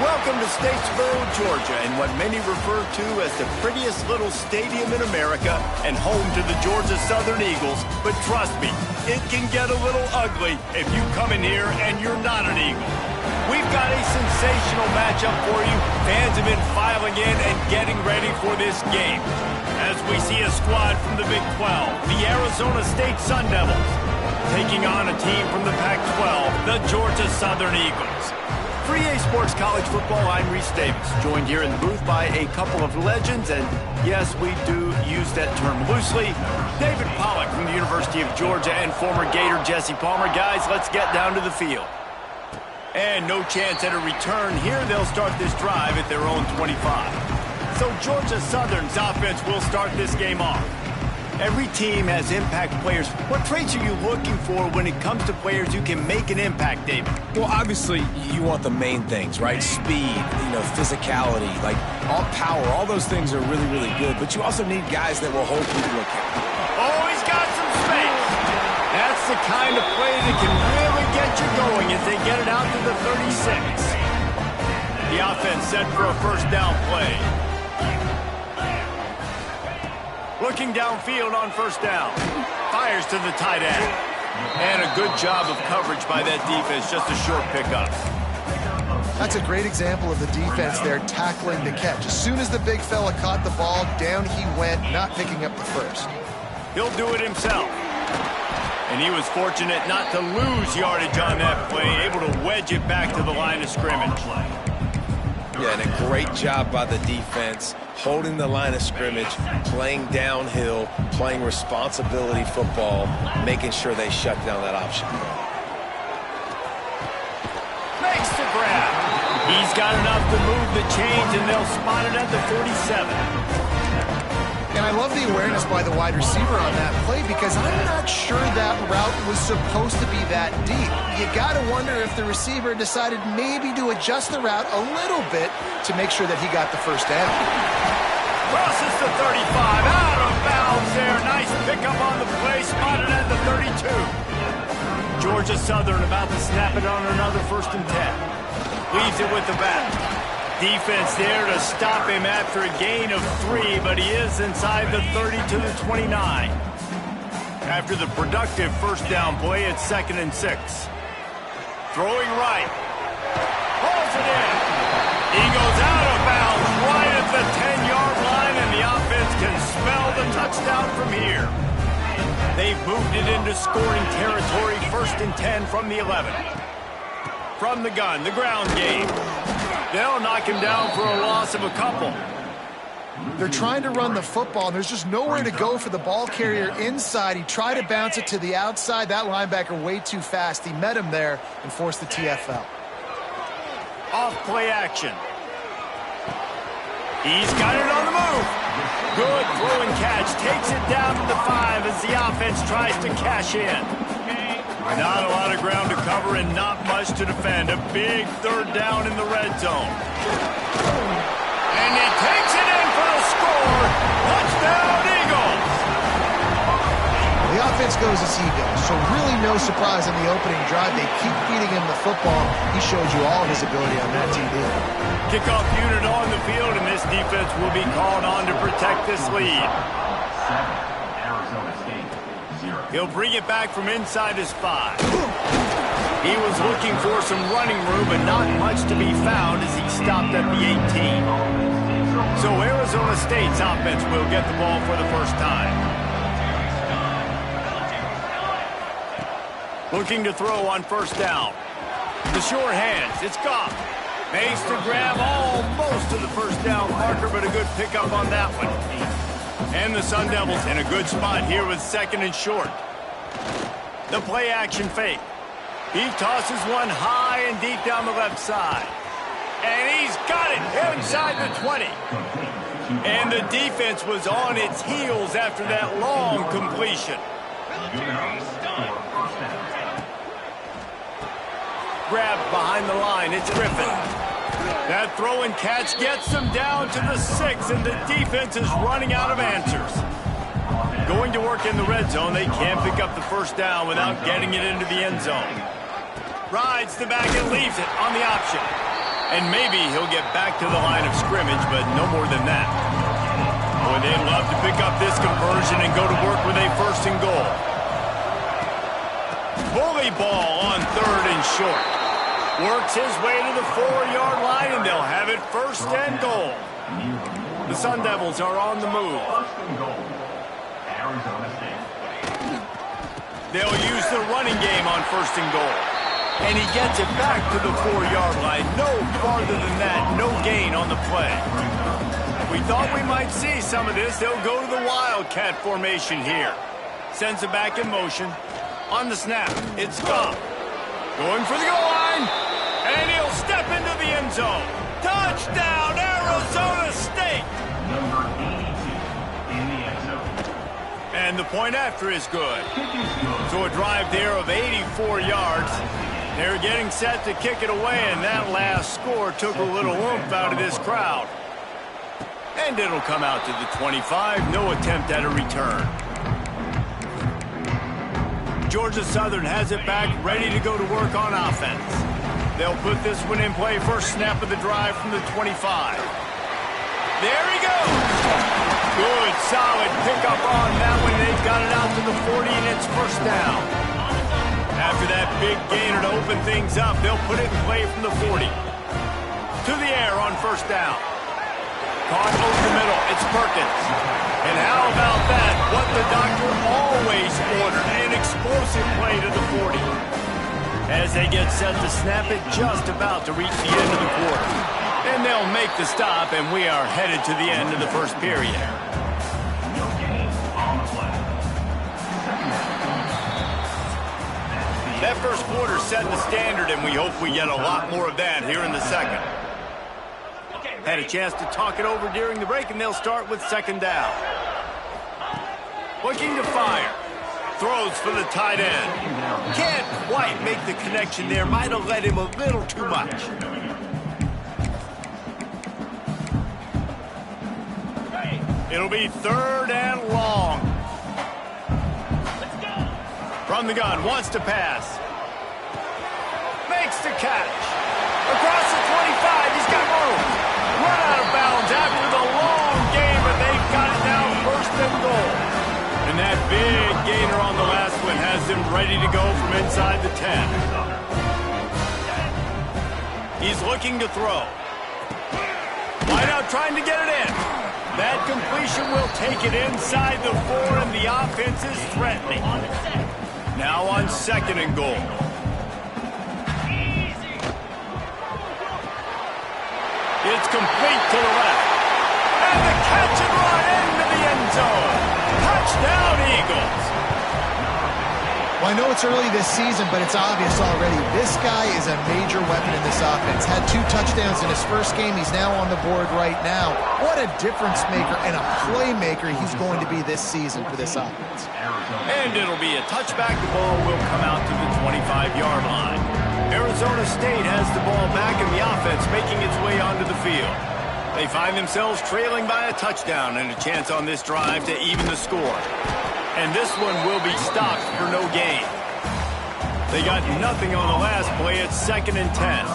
Welcome to Statesboro, Georgia, and what many refer to as the prettiest little stadium in America and home to the Georgia Southern Eagles. But trust me, it can get a little ugly if you come in here and you're not an Eagle. We've got a sensational matchup for you. Fans have been filing in and getting ready for this game. As we see a squad from the Big 12, the Arizona State Sun Devils, taking on a team from the Pac-12, the Georgia Southern Eagles. For EA Sports College Football, I'm Reese Davis, joined here in the booth by a couple of legends, and yes, we do use that term loosely. David Pollack from the University of Georgia and former Gator Jesse Palmer. Guys, let's get down to the field. And no chance at a return here. They'll start this drive at their own 25. So Georgia Southern's offense will start this game off. Every team has impact players. What traits are you looking for when it comes to players who can make an impact, David? Well, obviously, you want the main things, right? Speed, physicality, like all power. All those things are really, really good. But you also need guys that will hold people accountable. Oh, he's got some space. That's the kind of play that can really get you going as they get it out to the 36. The offense set for a first down play. Looking downfield on first down. Fires to the tight end. And a good job of coverage by that defense. Just a short pickup. That's a great example of the defense there tackling the catch. As soon as the big fella caught the ball, down he went, not picking up the first. He'll do it himself. And he was fortunate not to lose yardage on that play. Able to wedge it back to the line of scrimmage. Yeah, and a great job by the defense, holding the line of scrimmage, playing downhill, playing responsibility football, making sure they shut down that option. Makes the grab. He's got enough to move the chains, and they'll spot it at the 47. And I love the awareness by the wide receiver on that play because I'm not sure that route was supposed to be that deep. You got to wonder if the receiver decided maybe to adjust the route a little bit to make sure that he got the first down. Crosses the 35, out of bounds there. Nice pickup on the play, spotted at the 32. Georgia Southern about to snap it on another 1st and 10. Leaves it with the back. Defense there to stop him after a gain of 3, but he is inside the 30 to the 29. After the productive first down play, it's 2nd and 6. Throwing right. Pulls it in. He goes out of bounds right at the 10-yard line, and the offense can smell the touchdown from here. They've moved it into scoring territory, 1st and 10 from the 11. From the gun, the ground game. They'll knock him down for a loss of a couple. They're trying to run the football, and there's just nowhere to go for the ball carrier inside. He tried to bounce it to the outside. That linebacker way too fast. He met him there and forced the TFL. Off play action. He's got it on the move. Good throw and catch. Takes it down to the 5 as the offense tries to cash in. Not a lot of ground to cover and not much to defend. A big 3rd down in the red zone. And he takes it in for the score. Touchdown, Eagles. The offense goes as he goes, so really no surprise in the opening drive. They keep feeding him the football. He showed you all of his ability on that TD. Kickoff unit on the field, and this defense will be called on to protect this lead. He'll bring it back from inside his 5. He was looking for some running room, but not much to be found as he stopped at the 18. So Arizona State's offense will get the ball for the first time. Looking to throw on 1st down. The short hands, it's Goff. Makes the grab almost to the 1st down marker, but a good pickup on that one. And the Sun Devils in a good spot here with 2nd and short. The play action fake. He tosses one high and deep down the left side. And he's got it inside the 20. And the defense was on its heels after that long completion. Grabbed behind the line, it's Griffin. That throw and catch gets them down to the 6, and the defense is running out of answers. Going to work in the red zone, they can't pick up the first down without getting it into the end zone. Rides the back and leaves it on the option. And maybe he'll get back to the line of scrimmage, but no more than that. Boy, they'd love to pick up this conversion and go to work with a 1st and goal. Bully ball on 3rd and short. Works his way to the 4-yard line, and they'll have it 1st and goal. The Sun Devils are on the move. They'll use the running game on 1st and goal. And he gets it back to the 4-yard line. No farther than that, no gain on the play. We thought we might see some of this. They'll go to the Wildcat formation here. Sends it back in motion. On the snap, it's Goff. Going for the goal line. And he'll step into the end zone. Touchdown, Arizona State! And the point after is good. So a drive there of 84 yards. They're getting set to kick it away, and that last score took a little oomph out of this crowd. And it'll come out to the 25. No attempt at a return. Georgia Southern has it back, ready to go to work on offense. They'll put this one in play. First snap of the drive from the 25. There he goes. Good, solid pickup on that one. They've got it out to the 40, and it's 1st down. After that big gainer to open things up, they'll put it in play from the 40. To the air on 1st down. Caught over the middle. It's Perkins. And how about that? What the doctor always ordered. An explosive play to the 40. As they get set to snap it, just about to reach the end of the quarter. And they'll make the stop, and we are headed to the end of the 1st period. That 1st quarter set the standard, and we hope we get a lot more of that here in the 2nd. Had a chance to talk it over during the break, and they'll start with 2nd down. Looking to fire. Throws for the tight end. Can't quite make the connection there. Might have led him a little too much. It'll be 3rd and long. From the gun, wants to pass. Makes the catch. Across the 25, he's got room. Run out of bounds after the long game, but they've got it now 1st and goal. And that big gainer on the last one has him ready to go from inside the 10. He's looking to throw. Wide out trying to get it in. That completion will take it inside the 4, and the offense is threatening. Now on 2nd and goal. It's complete to the left. And the catch and run into the end zone. Touchdown, Eagles. Well, I know it's early this season, but it's obvious already. This guy is a major weapon in this offense. Had 2 touchdowns in his 1st game. He's now on the board right now. What a difference maker and a playmaker he's going to be this season for this offense. And it'll be a touchback. The ball will come out to the 25-yard line. Arizona State has the ball back, and the offense making its way onto the field. They find themselves trailing by a touchdown and a chance on this drive to even the score. And this one will be stopped for no gain. They got nothing on the last play. It's 2nd and 10.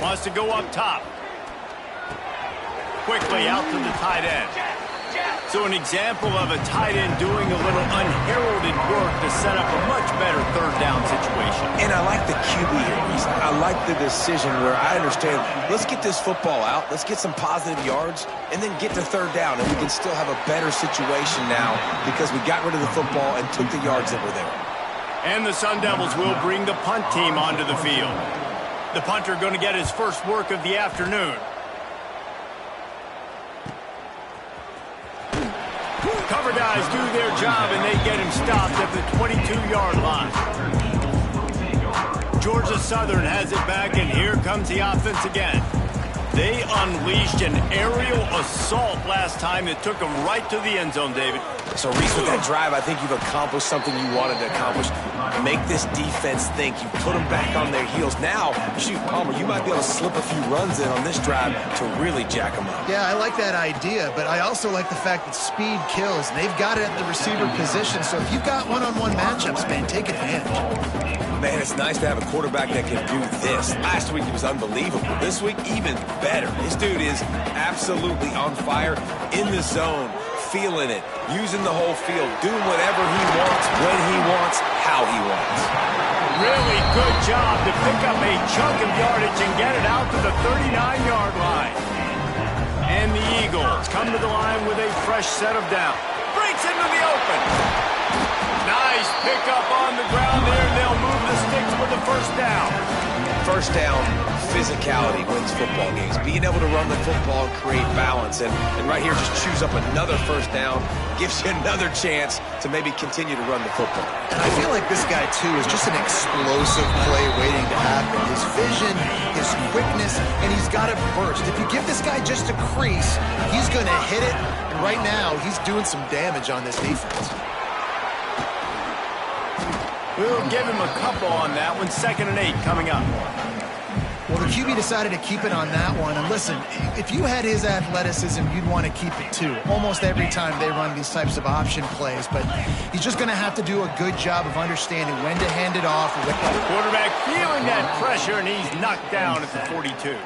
Wants to go up top. Quickly out to the tight end. So an example of a tight end doing a little unheralded work to set up a much better 3rd down situation. And I like the QB here, Reese. I like the decision where I understand, let's get this football out, let's get some positive yards, and then get to 3rd down, and we can still have a better situation now because we got rid of the football and took the yards that were there. And the Sun Devils will bring the punt team onto the field. The punter going to get his first work of the afternoon. Cover guys do their job, and they get him stopped at the 22-yard line. Georgia Southern has it back, and here comes the offense again. They unleashed an aerial assault last time that took them right to the end zone, David. So, Reese, with that drive, I think you've accomplished something you wanted to accomplish. Make this defense think. You put them back on their heels. Now, shoot, Palmer, you might be able to slip a few runs in on this drive to really jack them up. Yeah, I like that idea, but I also like the fact that speed kills, and they've got it at the receiver position. So if you've got one-on-one matchups, man, take advantage. Man, it's nice to have a quarterback that can do this. Last week, he was unbelievable. This week, even better. This dude is absolutely on fire, in the zone, feeling it, using the whole field, doing whatever he wants, when he wants, how he wants. Really good job to pick up a chunk of yardage and get it out to the 39-yard line. And the Eagles come to the line with a fresh set of downs. Breaks into the open. Nice pickup on the ground there. They'll move the sticks with the first down. First down, physicality wins football games. Being able to run the football and create balance. And right here, just choose up another first down. Gives you another chance to maybe continue to run the football. And I feel like this guy, too, is just an explosive play waiting to happen. His vision, his quickness, and he's got a burst. If you give this guy just a crease, he's going to hit it. And right now, he's doing some damage on this defense. We'll give him a couple on that one. 2nd and 8 coming up. Well, the QB decided to keep it on that one. And listen, if you had his athleticism, you'd want to keep it too. Almost every time they run these types of option plays. But he's just going to have to do a good job of understanding when to hand it off. Quarterback feeling that pressure, and he's knocked down at the 42.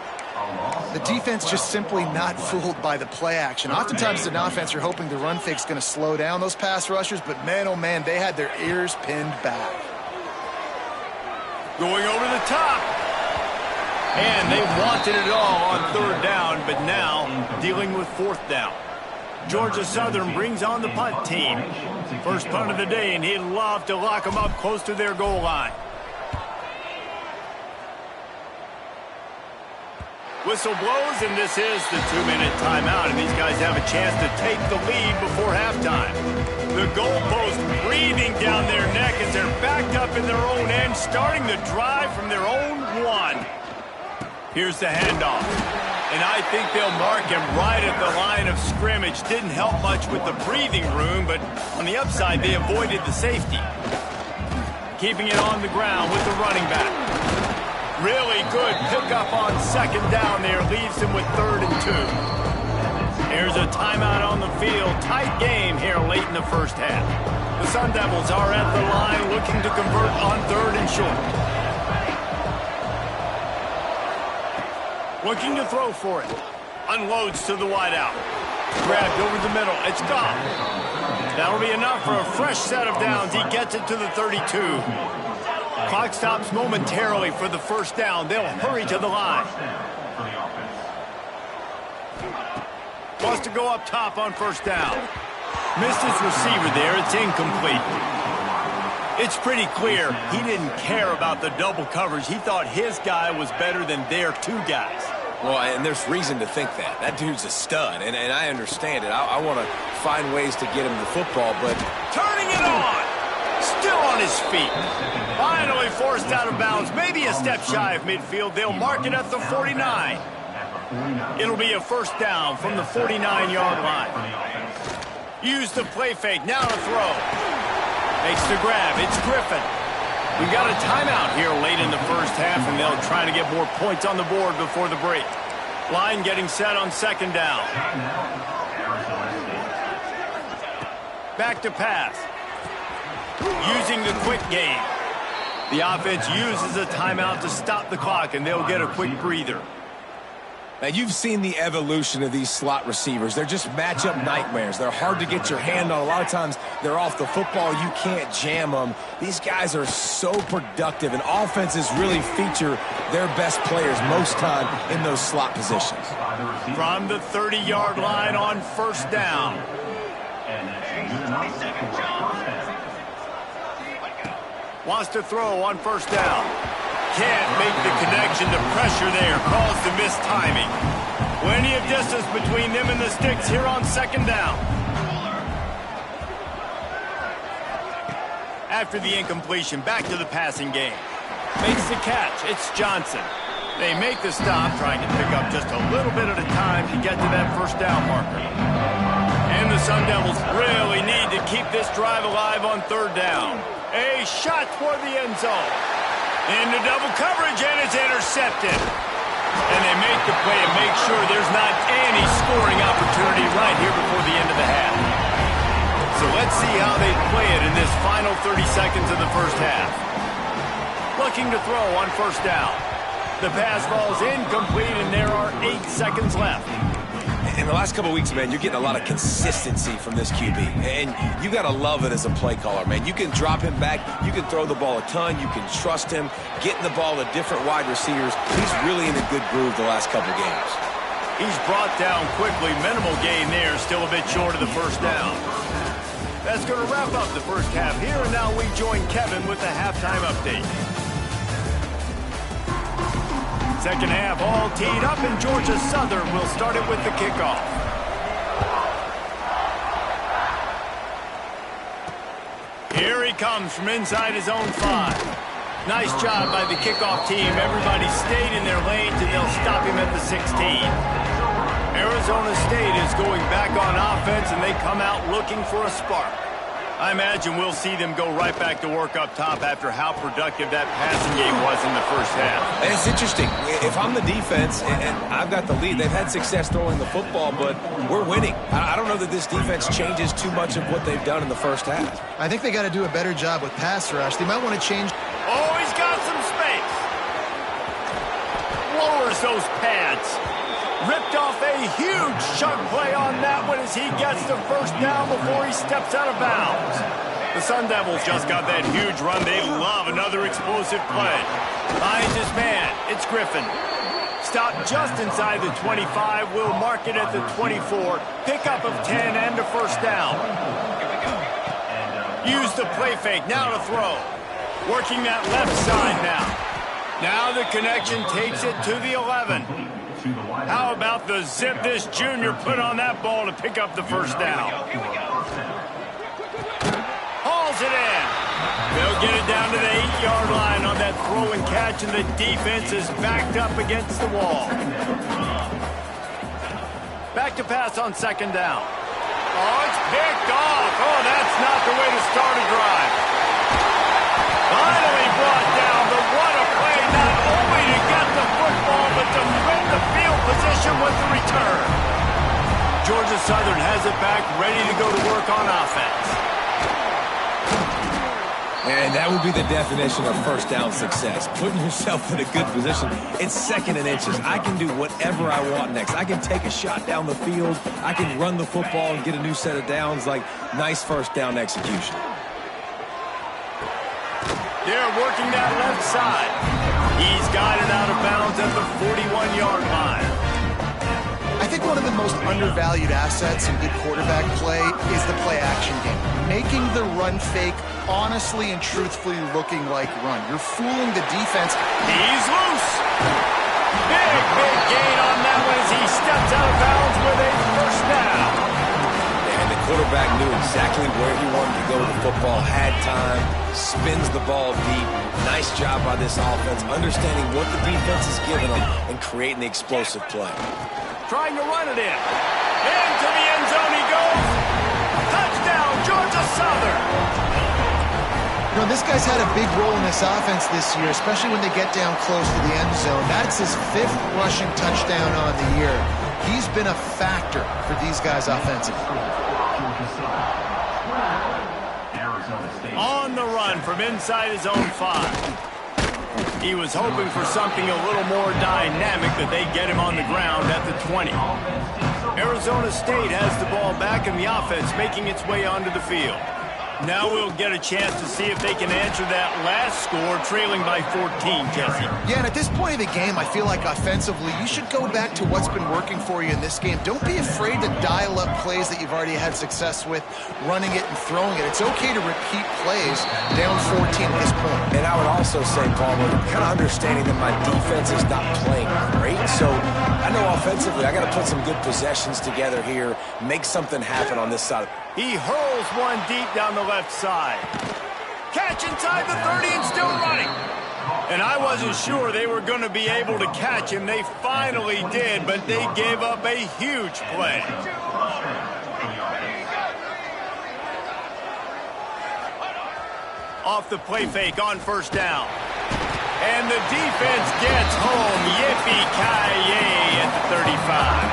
The defense just simply not fooled by the play action. Oftentimes as an offense, you're hoping the run fake's going to slow down those pass rushers, but man, oh man, they had their ears pinned back. Going over the top. And they wanted it all on 3rd down, but now dealing with 4th down. Georgia Southern brings on the punt team. First punt of the day, and he'd love to lock them up close to their goal line. Whistle blows, and this is the 2-minute timeout, and these guys have a chance to take the lead before halftime. The goalpost breathing down their neck as they're backed up in their own end, starting the drive from their own 1. Here's the handoff, and I think they'll mark him right at the line of scrimmage. Didn't help much with the breathing room, but on the upside, they avoided the safety. Keeping it on the ground with the running back. Really good pickup on 2nd down there. Leaves him with 3rd and 2. Here's a timeout on the field. Tight game here late in the first half. The Sun Devils are at the line looking to convert on 3rd and short. Looking to throw for it. Unloads to the wideout. Grabbed over the middle. It's gone. That'll be enough for a fresh set of downs. He gets it to the 32. Clock stops momentarily for the first down. They'll hurry to the line. Wants to go up top on 1st down. Missed his receiver there. It's incomplete. It's pretty clear he didn't care about the double coverage. He thought his guy was better than their 2 guys. Well, and there's reason to think that. That dude's a stud, and I understand it. I want to find ways to get him the football, but... Turning it on! Still on his feet. Finally forced out of bounds. Maybe a step shy of midfield. They'll mark it at the 49. It'll be a first down from the 49-yard line. Use the play fake. Now to throw. Makes the grab. It's Griffin. We've got a timeout here late in the first half, and they'll try to get more points on the board before the break. Line getting set on 2nd down. Back to pass. Using the quick game. The offense uses a timeout to stop the clock, and they'll get a quick breather. Now, you've seen the evolution of these slot receivers. They're just matchup nightmares. They're hard to get your hand on. A lot of times, they're off the football. You can't jam them. These guys are so productive, and offenses really feature their best players most time in those slot positions. From the 30-yard line on 1st down. Wants to throw on 1st down. Can't make the connection. The pressure there caused the missed timing. Plenty of distance between them and the sticks here on 2nd down. After the incompletion, back to the passing game. Makes the catch. It's Johnson. They make the stop, trying to pick up just a little bit at a time to get to that first down marker. And the Sun Devils really need to keep this drive alive on third down. A shot toward the end zone. Into double coverage, and it's intercepted. And they make the play and make sure there's not any scoring opportunity right here before the end of the half. So let's see how they play it in this final 30 seconds of the first half. Looking to throw on first down. The pass falls incomplete, and there are 8 seconds left. In the last couple of weeks, man, you're getting a lot of consistency from this QB. And you got to love it as a play caller, man. You can drop him back. You can throw the ball a ton. You can trust him, getting the ball to different wide receivers. He's really in a good groove the last couple of games. He's brought down quickly. Minimal gain there. Still a bit short of the first down. That's going to wrap up the first half here. And now we join Kevin with the halftime update. Second half all teed up, and Georgia Southern will start it with the kickoff. Here he comes from inside his own 5. Nice job by the kickoff team. Everybody stayed in their lanes, and they'll stop him at the 16. Arizona State is going back on offense, and they come out looking for a spark. I imagine we'll see them go right back to work up top after how productive that passing game was in the first half. And it's interesting. If I'm the defense and I've got the lead, they've had success throwing the football, but we're winning. I don't know that this defense changes too much of what they've done in the first half. I think they got to do a better job with pass rush. They might want to change. Oh, he's got some space. Lowers those pads. Ripped off a huge chunk play on that one as he gets the first down before he steps out of bounds. The Sun Devils just got that huge run. They love another explosive play. Finds his man. It's Griffin. Stopped just inside the 25. Will mark it at the 24. Pickup of 10 and a first down. Use the play fake. Now to throw. Working that left side now. Now the connection takes it to the 11. How about the zip this junior put on that ball to pick up the first down? Hauls it in. They'll get it down to the 8-yard line on that throw and catch, and the defense is backed up against the wall. Back to pass on second down. Oh, it's picked off. Oh, that's not the way to start a drive. Finally brought down, but what a play, not only to get the football, but to win the field position with the return. Georgia Southern has it back, ready to go to work on offense. And that would be the definition of first down success. Putting yourself in a good position. It's second and inches. I can do whatever I want next. I can take a shot down the field. I can run the football and get a new set of downs. Like, nice first down execution. They're working that left side. He's got it out of bounds at the 41-yard line. I think one of the most undervalued assets in good quarterback play is the play-action game. Making the run fake honestly and truthfully looking like run. You're fooling the defense. He's loose. Big gain on that one as he steps out of bounds with a first down. And the quarterback knew exactly where he wanted to go with the football, had time, spins the ball deep. Nice job by this offense, understanding what the defense is giving them and creating the explosive play. Trying to run it in. Into the end zone he goes. Touchdown, Georgia Southern. You know, this guy's had a big role in this offense this year, especially when they get down close to the end zone. That's his 5th rushing touchdown on the year. He's been a factor for these guys offensively. On the run from inside his own 5. He was hoping for something a little more dynamic, that they get him on the ground at the 20. Arizona State has the ball back in the offense, making its way onto the field. Now we'll get a chance to see if they can answer that last score, trailing by 14, Jesse. Yeah, and at this point of the game, I feel like offensively, you should go back to what's been working for you in this game. Don't be afraid to dial up plays that you've already had success with, running it and throwing it. It's okay to repeat plays down 14 at this point. And I would also say, Palmer, kind of understanding that my defense is not playing great. So I know offensively, I got to put some good possessions together here, make something happen on this side. He hurls one deep down the left side. Catch inside the 30 and still running. And I wasn't sure they were going to be able to catch him. They finally did, but they gave up a huge play. Off the play fake on first down. And the defense gets home. Yippee-ki-yay at the 35.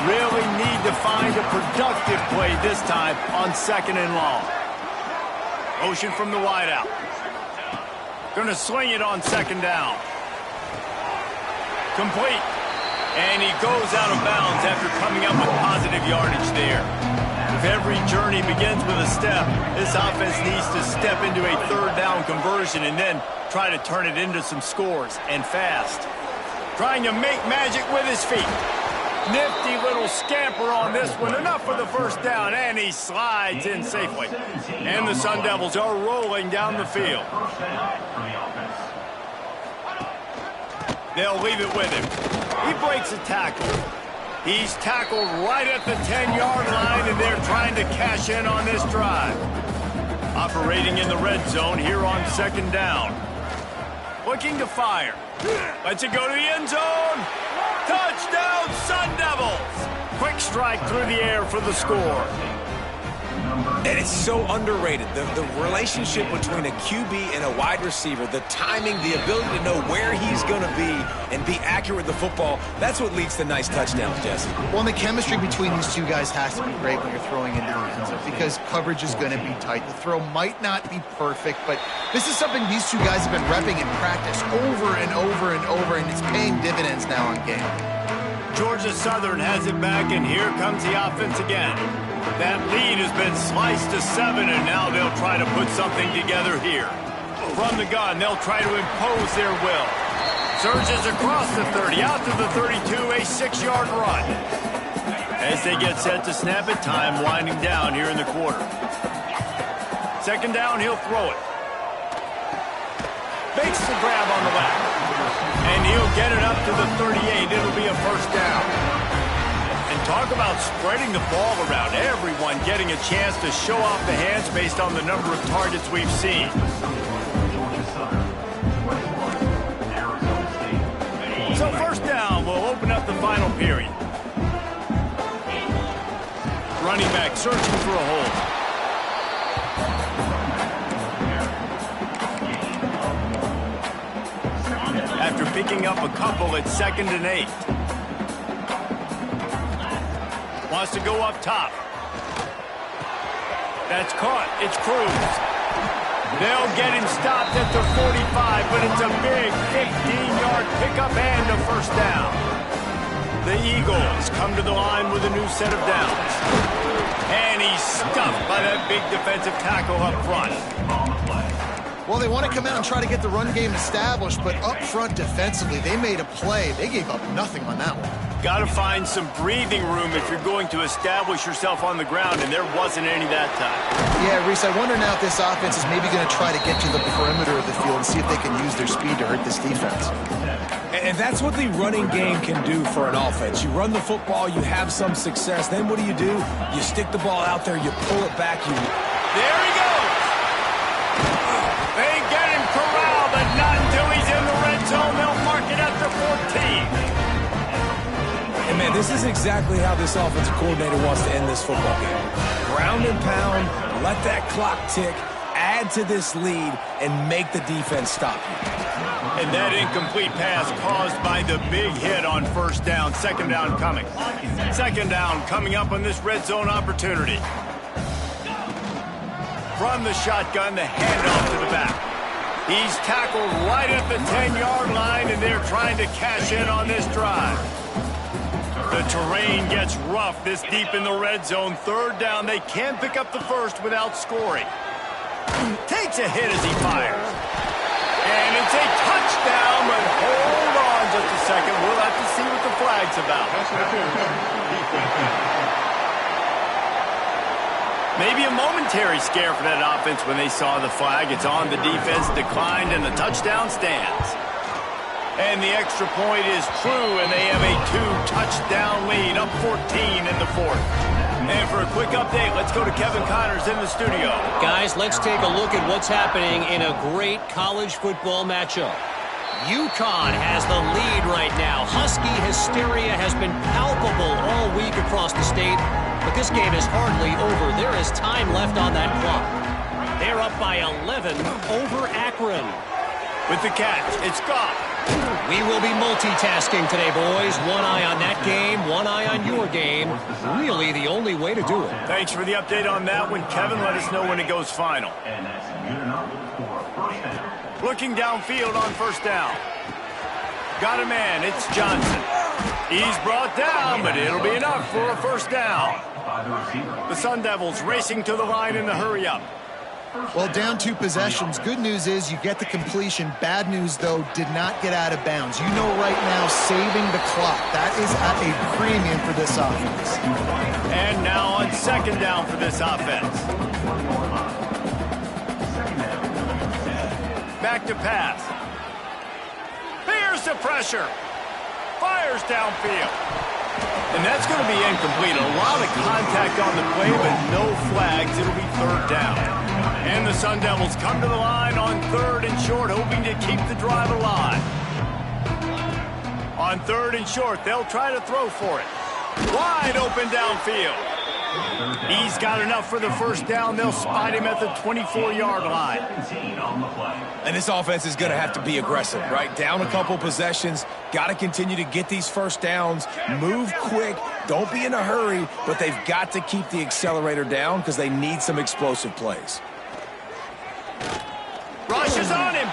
Really need to find a productive play this time on 2nd and long. Motion from the wideout. Going to sling it on 2nd down. Complete. And he goes out of bounds after coming up with positive yardage there. If every journey begins with a step, this offense needs to step into a 3rd down conversion and then try to turn it into some scores, and fast. Trying to make magic with his feet. Nifty little scamper on this one. Enough for the 1st down, and he slides in safely. And the Sun Devils are rolling down the field. They'll leave it with him. He breaks a tackle. He's tackled right at the 10-yard line, and they're trying to cash in on this drive. Operating in the red zone here on 2nd down. Looking to fire. Lets it go to the end zone. Touchdown, Sun Devils! Quick strike through the air for the score. And it's so underrated. The relationship between a QB and a wide receiver, the timing, the ability to know where he's going to be and be accurate with the football, that's what leads to nice touchdowns, Jesse. Well, and the chemistry between these two guys has to be great when you're throwing into the end zone because coverage is going to be tight. The throw might not be perfect, but this is something these two guys have been repping in practice over and over and over, and it's paying dividends now on game. Georgia Southern has it back, and here comes the offense again. That lead has been sliced to 7, and now they'll try to put something together here. From the gun, they'll try to impose their will. Surges across the 30, out to the 32, a 6-yard run. As they get set to snap it, time winding down here in the quarter. 2nd down, he'll throw it. Makes the grab on the left. And he'll get it up to the 38. It'll be a 1st down. And talk about spreading the ball around. Everyone getting a chance to show off the hands based on the number of targets we've seen. So 1st down will open up the final period. Running back searching for a hole. After picking up a couple at 2nd and 8. Wants to go up top. That's caught. It's Cruz. They'll get him stopped at the 45, but it's a big 15-yard pickup and a 1st down. The Eagles come to the line with a new set of downs. And he's stuffed by that big defensive tackle up front. Well, they want to come out and try to get the run game established, but up front defensively, they made a play. They gave up nothing on that one. Got to find some breathing room if you're going to establish yourself on the ground, and there wasn't any that time. Yeah, Reese, I wonder now if this offense is maybe going to try to get to the perimeter of the field and see if they can use their speed to hurt this defense. And that's what the running game can do for an offense. You run the football, you have some success, then what do? You stick the ball out there, you pull it back. There he goes! They get him corralled, but not until he's in the red zone. They'll mark it at the 14. And, man, this is exactly how this offensive coordinator wants to end this football game. Ground and pound, let that clock tick, add to this lead, and make the defense stop you. And that incomplete pass caused by the big hit on 1st down. 2nd down coming. 2nd down coming up on this red zone opportunity. From the shotgun, the handoff to the back. He's tackled right at the 10-yard line, and they're trying to cash in on this drive. The terrain gets rough this deep in the red zone. 3rd down, they can pick up the 1st without scoring. Takes a hit as he fires. And it's a touchdown, but hold on just a second. We'll have to see what the flag's about. Maybe a momentary scare for that offense when they saw the flag. It's on, the defense declined, and the touchdown stands. And the extra point is true, and they have a 2-touchdown lead, up 14 in the 4th. And for a quick update, let's go to Kevin Connors in the studio. Guys, let's take a look at what's happening in a great college football matchup. UConn has the lead right now. Husky hysteria has been palpable all week across the state, but this game is hardly over. There is time left on that clock. They're up by 11 over Akron. With the catch, it's Goff. We will be multitasking today, boys. One eye on that game, one eye on your game. Really the only way to do it. Thanks for the update on that one, Kevin. Let us know when it goes final. Looking downfield on first down. Got a man, it's Johnson. He's brought down, but it'll be enough for a first down. The Sun Devils racing to the line in the hurry-up. Well, down 2 possessions. Good news is you get the completion. Bad news, though, did not get out of bounds. You know right now, saving the clock. That is at a premium for this offense. And now on second down for this offense. Back to pass. Here's the pressure. Fires downfield. And that's going to be incomplete. A lot of contact on the play, but no flags. It'll be third down. And the Sun Devils come to the line on third and short, hoping to keep the drive alive. On third and short, they'll try to throw for it. Wide open downfield. He's got enough for the first down. They'll spot him at the 24-yard line. And this offense is going to have to be aggressive, right? Down a couple possessions. Got to continue to get these first downs. Move quick. Don't be in a hurry, but they've got to keep the accelerator down because they need some explosive plays. Rush is on him.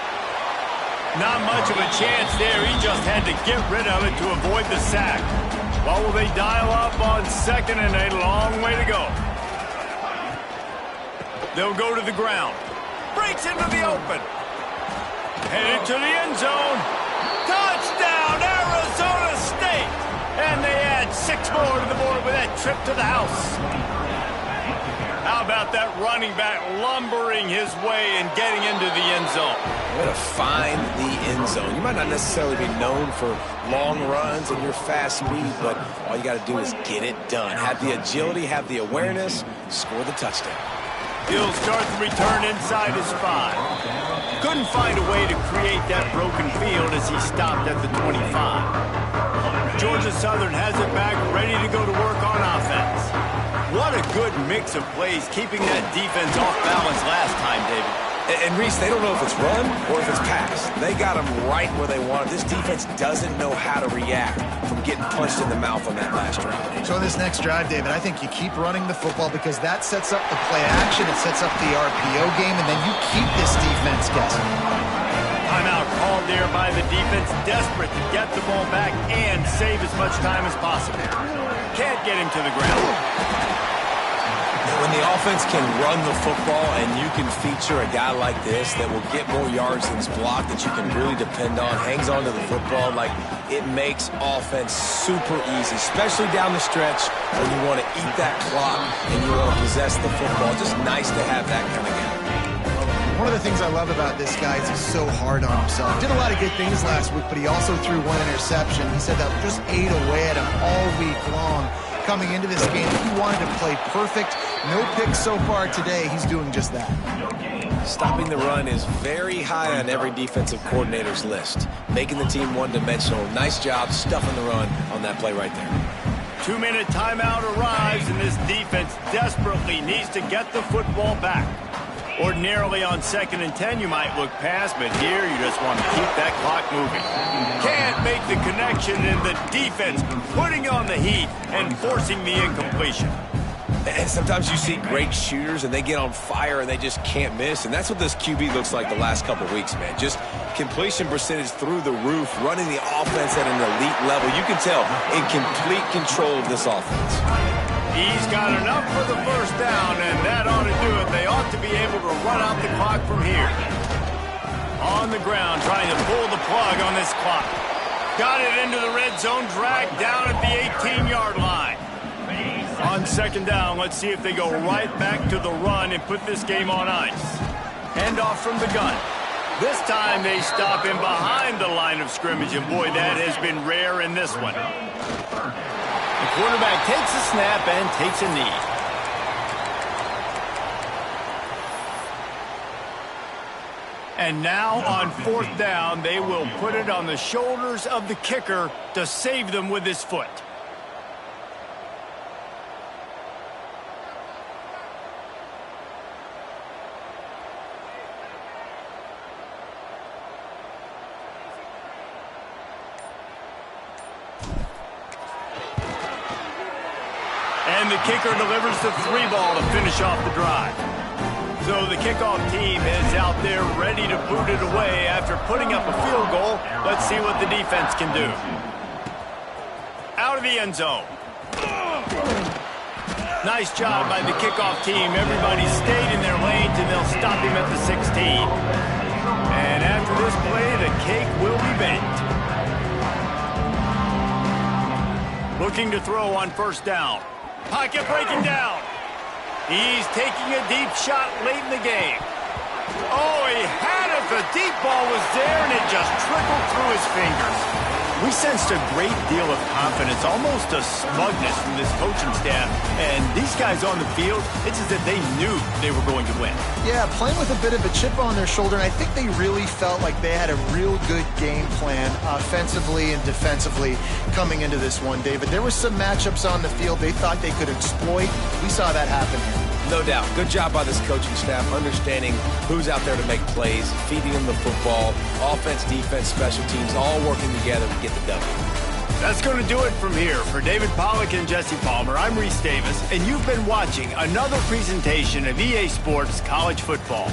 Not much of a chance there. He just had to get rid of it to avoid the sack. Well, will they dial up on second and a long way to go? They'll go to the ground. Breaks into the open. Headed to the end zone. Touchdown, Arizona State. And they add 6 more to the board with that trip to the house. How about that running back lumbering his way and getting into the end zone? Way to find the end zone. You might not necessarily be known for long runs and your fast speed, but all you got to do is get it done. Have the agility, have the awareness, score the touchdown. He'll start the return inside his 5. Couldn't find a way to create that broken field as he stopped at the 25. Georgia Southern has it back, ready to go to work on offense. What a good mix of plays, keeping that defense off balance last time, David. And Reese, they don't know if it's run or if it's pass. They got them right where they want it. This defense doesn't know how to react from getting punched in the mouth on that last drive. So in this next drive, David, I think you keep running the football because that sets up the play action, it sets up the RPO game, and then you keep this defense guessing. Timeout called there by the defense, desperate to get the ball back and save as much time as possible. Can't get him to the ground. When the offense can run the football and you can feature a guy like this that will get more yards than his block, that you can really depend on, hangs on to the football, like it makes offense super easy, especially down the stretch when you want to eat that clock and you want to possess the football. Just nice to have that kind of guy. One of the things I love about this guy is he's so hard on himself. Did a lot of good things last week, but he also threw 1 interception. He said that just ate away at him all week long. Coming into this game, he wanted to play perfect. No picks so far today. He's doing just that. Stopping the run is very high on every defensive coordinator's list. Making the team one-dimensional. Nice job stuffing the run on that play right there. 2-minute timeout arrives, and this defense desperately needs to get the football back. Ordinarily on 2nd and 10, you might look past, but here you just want to keep that clock moving. Can't make the connection, and the defense putting on the heat and forcing the incompletion. And sometimes you see great shooters, and they get on fire, and they just can't miss. And that's what this QB looks like the last couple weeks, man. Just completion percentage through the roof, running the offense at an elite level. You can tell in complete control of this offense. He's got enough for the first down, and that ought to do it. They ought to be able to run out the clock from here. On the ground, trying to pull the plug on this clock. Got it into the red zone, dragged down at the 18-yard line. On 2nd down, let's see if they go right back to the run and put this game on ice. Hand off from the gun. This time they stop him behind the line of scrimmage, and boy, that has been rare in this one. The quarterback takes a snap and takes a knee. And now on 4th down, they will put it on the shoulders of the kicker to save them with his foot. And the kicker delivers the 3-ball to finish off the drive. So the kickoff team is out there ready to boot it away after putting up a field goal. Let's see what the defense can do. Out of the end zone. Nice job by the kickoff team. Everybody stayed in their lanes, and they'll stop him at the 16. And after this play, the cake will be baked. Looking to throw on 1st down. Pocket breaking down. He's taking a deep shot late in the game. Oh, he had it. The deep ball was there, and it just trickled through his fingers. We sensed a great deal of confidence, almost a smugness from this coaching staff. And these guys on the field, it's as if they knew they were going to win. Yeah, playing with a bit of a chip on their shoulder, and I think they really felt like they had a real good game plan offensively and defensively coming into this one, David. There were some matchups on the field they thought they could exploit. We saw that happen here. No doubt. Good job by this coaching staff, understanding who's out there to make plays, feeding them the football, offense, defense, special teams, all working together to get the W. That's going to do it from here. For David Pollack and Jesse Palmer, I'm Reese Davis, and you've been watching another presentation of EA Sports College Football.